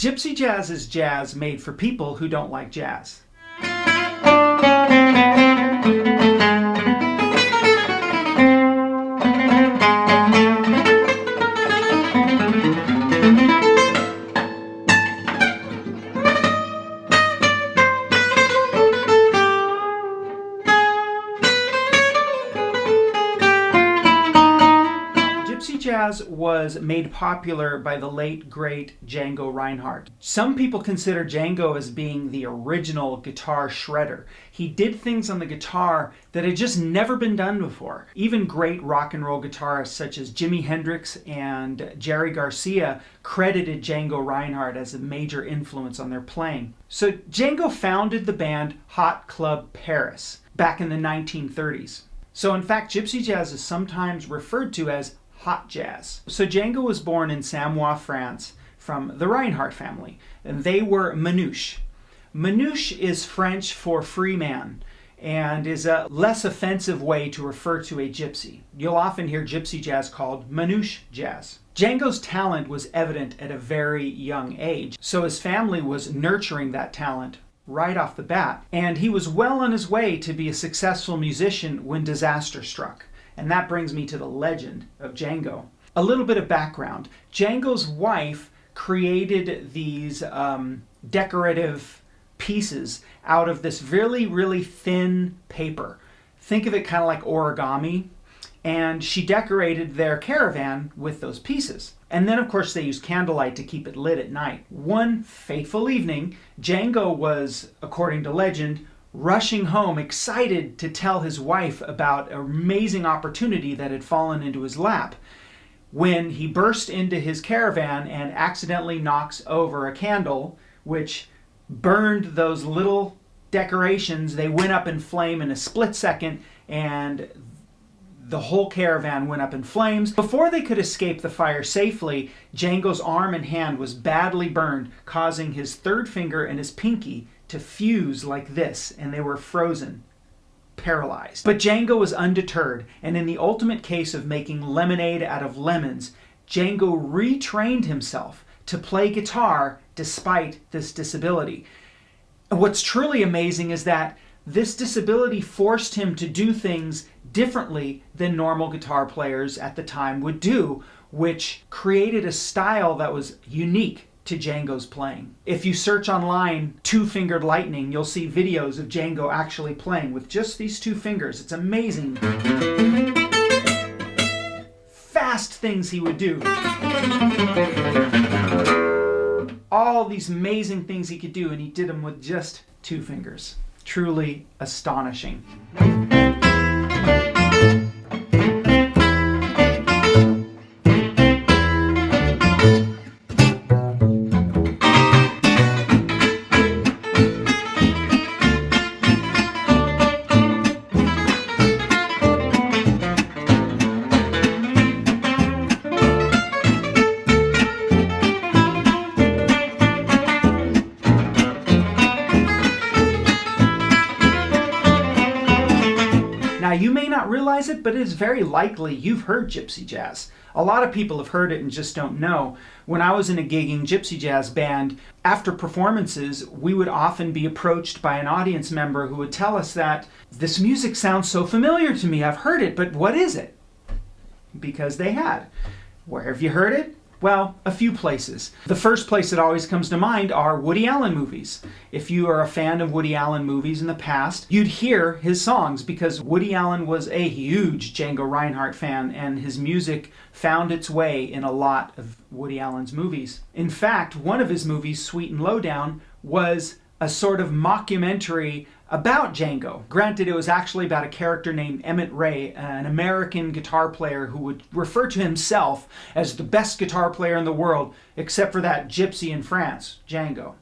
Gypsy jazz is jazz made for people who don't like jazz. Gypsy jazz was made popular by the late, great Django Reinhardt. Some people consider Django as being the original guitar shredder. He did things on the guitar that had just never been done before. Even great rock and roll guitarists such as Jimi Hendrix and Jerry Garcia credited Django Reinhardt as a major influence on their playing. So Django founded the band Hot Club Paris back in the 1930s. So in fact, Gypsy jazz is sometimes referred to as hot jazz. So Django was born in Samois, France, from the Reinhardt family, and they were manouche. Manouche is French for free man, and is a less offensive way to refer to a gypsy. You'll often hear gypsy jazz called manouche jazz. Django's talent was evident at a very young age, so his family was nurturing that talent right off the bat, and he was well on his way to be a successful musician when disaster struck. And that brings me to the legend of Django. A little bit of background. Django's wife created these decorative pieces out of this really, really thin paper. Think of it kind of like origami. And she decorated their caravan with those pieces. And then, of course, they used candlelight to keep it lit at night. One fateful evening, Django was, according to legend, rushing home, excited to tell his wife about an amazing opportunity that had fallen into his lap, when he burst into his caravan and accidentally knocks over a candle, which burned those little decorations. They went up in flame in a split second, and the whole caravan went up in flames. Before they could escape the fire safely, Django's arm and hand was badly burned, causing his third finger and his pinky to fuse like this, and they were frozen, paralyzed. But Django was undeterred, and in the ultimate case of making lemonade out of lemons, Django retrained himself to play guitar despite this disability. What's truly amazing is that this disability forced him to do things differently than normal guitar players at the time would do, which created a style that was unique to Django's playing. If you search online two-fingered lightning, you'll see videos of Django actually playing with just these two fingers. It's amazing. Fast things he would do. All these amazing things he could do, and he did them with just two fingers. Truly astonishing. Now, you may not realize it, but it is very likely you've heard gypsy jazz. A lot of people have heard it and just don't know. When I was in a gigging gypsy jazz band, after performances, we would often be approached by an audience member who would tell us that this music sounds so familiar to me. I've heard it, but what is it? Because they had. Where have you heard it? Well, a few places. The first place that always comes to mind are Woody Allen movies. If you are a fan of Woody Allen movies in the past, you'd hear his songs because Woody Allen was a huge Django Reinhardt fan, and his music found its way in a lot of Woody Allen's movies. In fact, one of his movies, Sweet and Lowdown, was a sort of mockumentary about Django. Granted, it was actually about a character named Emmett Ray, an American guitar player who would refer to himself as the best guitar player in the world, except for that gypsy in France, Django.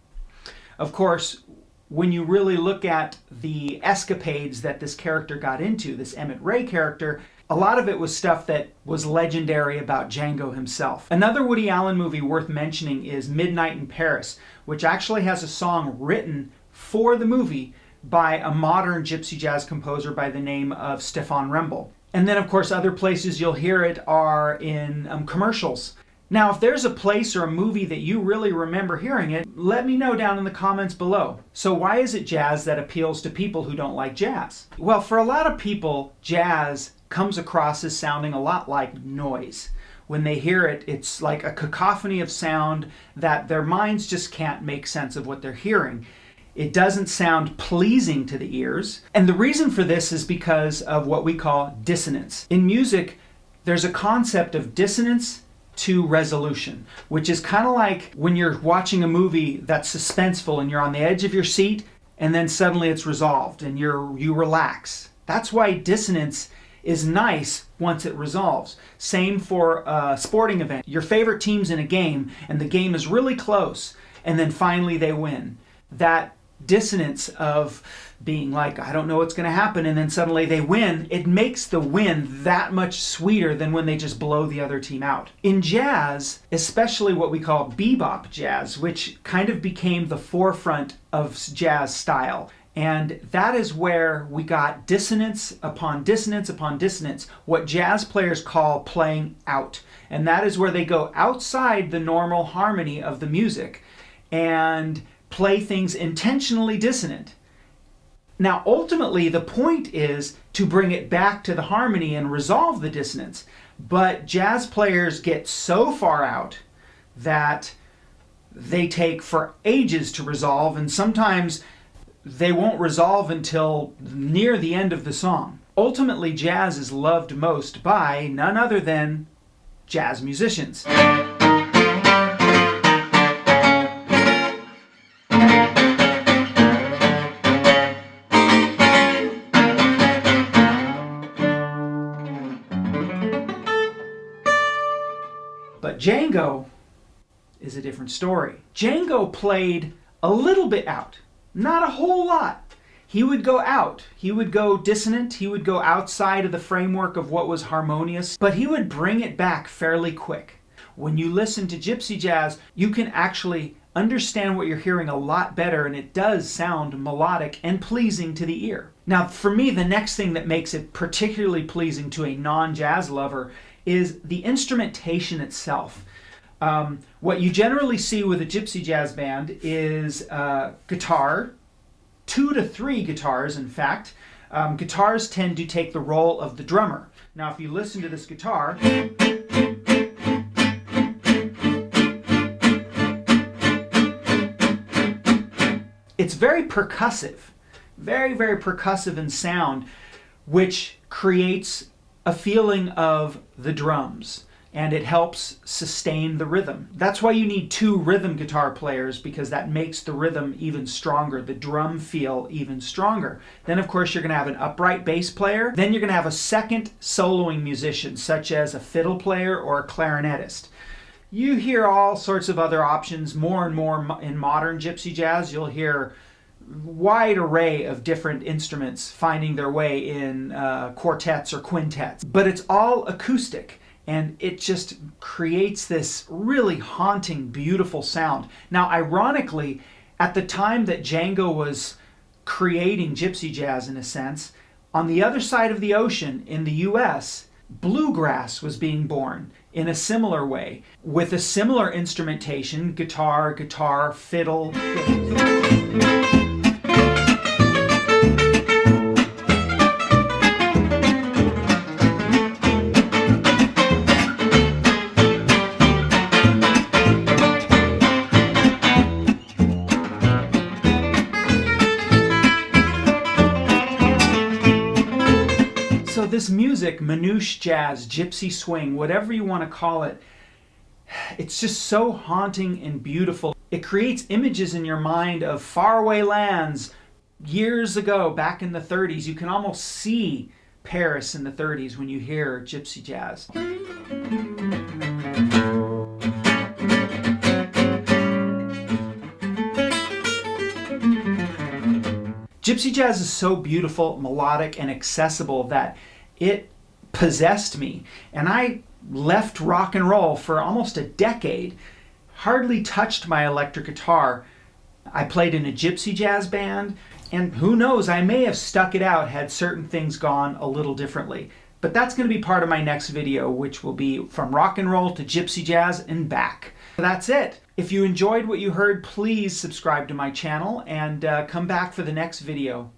Of course, when you really look at the escapades that this character got into, this Emmett Ray character, a lot of it was stuff that was legendary about Django himself. Another Woody Allen movie worth mentioning is Midnight in Paris, which actually has a song written for the movie by a modern gypsy jazz composer by the name of Stefan Rembel. And then, of course, other places you'll hear it are in commercials. Now, if there's a place or a movie that you really remember hearing it, let me know down in the comments below. So why is it jazz that appeals to people who don't like jazz? Well, for a lot of people, jazz comes across as sounding a lot like noise. When they hear it, it's like a cacophony of sound that their minds just can't make sense of what they're hearing. It doesn't sound pleasing to the ears. And the reason for this is because of what we call dissonance. In music, there's a concept of dissonance to resolution, which is kind of like when you're watching a movie that's suspenseful and you're on the edge of your seat and then suddenly it's resolved and you relax. That's why dissonance is nice once it resolves. Same for a sporting event. Your favorite team's in a game and the game is really close and then finally they win. That dissonance of being like, I don't know what's going to happen, and then suddenly they win, it makes the win that much sweeter than when they just blow the other team out. In jazz, especially what we call bebop jazz, which kind of became the forefront of jazz style, and that is where we got dissonance upon dissonance upon dissonance, what jazz players call playing out. And that is where they go outside the normal harmony of the music and play things intentionally dissonant. Now, ultimately, the point is to bring it back to the harmony and resolve the dissonance. But jazz players get so far out that they take for ages to resolve, and sometimes they won't resolve until near the end of the song. Ultimately, jazz is loved most by none other than jazz musicians. But Django is a different story. Django played a little bit out, not a whole lot. He would go out, he would go dissonant, he would go outside of the framework of what was harmonious, but he would bring it back fairly quick. When you listen to Gypsy Jazz, you can actually understand what you're hearing a lot better, and it does sound melodic and pleasing to the ear. Now, for me, the next thing that makes it particularly pleasing to a non-jazz lover is the instrumentation itself. What you generally see with a Gypsy Jazz band is guitar, 2 to 3 guitars, in fact. Guitars tend to take the role of the drummer. Now, if you listen to this guitar, it's very percussive, very, very percussive in sound, which creates a feeling of the drums, and it helps sustain the rhythm. That's why you need 2 rhythm guitar players, because that makes the rhythm even stronger, the drum feel even stronger. Then of course you're going to have an upright bass player. Then you're going to have a second soloing musician, such as a fiddle player or a clarinetist. You hear all sorts of other options more and more in modern Gypsy Jazz. You'll hear wide array of different instruments finding their way in quartets or quintets, but it's all acoustic, and it just creates this really haunting, beautiful sound. Now, ironically, at the time that Django was creating Gypsy Jazz, in a sense, on the other side of the ocean in the US, bluegrass was being born in a similar way, with a similar instrumentation: guitar, fiddle. So this music, manouche jazz, gypsy swing, whatever you want to call it, it's just so haunting and beautiful. It creates images in your mind of faraway lands years ago, back in the 30s. You can almost see Paris in the 30s when you hear Gypsy Jazz. Gypsy Jazz is so beautiful, melodic, and accessible that it possessed me. And I left rock and roll for almost a decade, hardly touched my electric guitar. I played in a Gypsy Jazz band, and who knows, I may have stuck it out had certain things gone a little differently. But that's going to be part of my next video, which will be from rock and roll to gypsy jazz and back. That's it. If you enjoyed what you heard, please subscribe to my channel and come back for the next video.